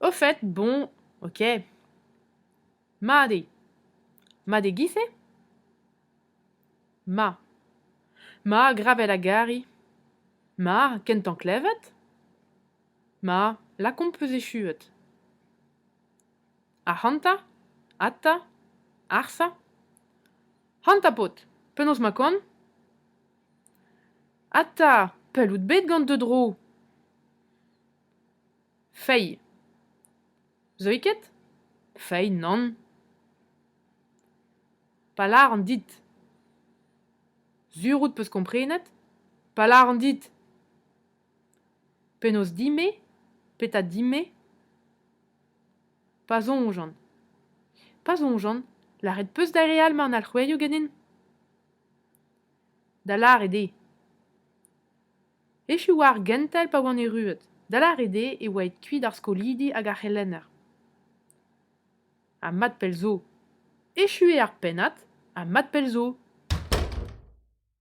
Au fait, bon, ok. Ma de gise? Ma gravel a gari. Ma kentan klevet? Ma la kompeuse chuet. A hanta? Atta? Arsa? Hanta pot, penaos ma kon? Atta, pelout bet gant de dro. Fei. Zoiket? Fei, non. Palar an dit. Zurout peus komprenet? Palar an dit. Penaos dime? Peta dime? Pa zonjan. Pa zonjan, la peus da real ma an al c'hweio ganin? Da lar ede. Echu war gentel pa oan eruet. Da lar ede e oa et kuit ar skolidi hag ar c'helenner. A mat pel zo. Echu e ar pennat, a mat pel zo.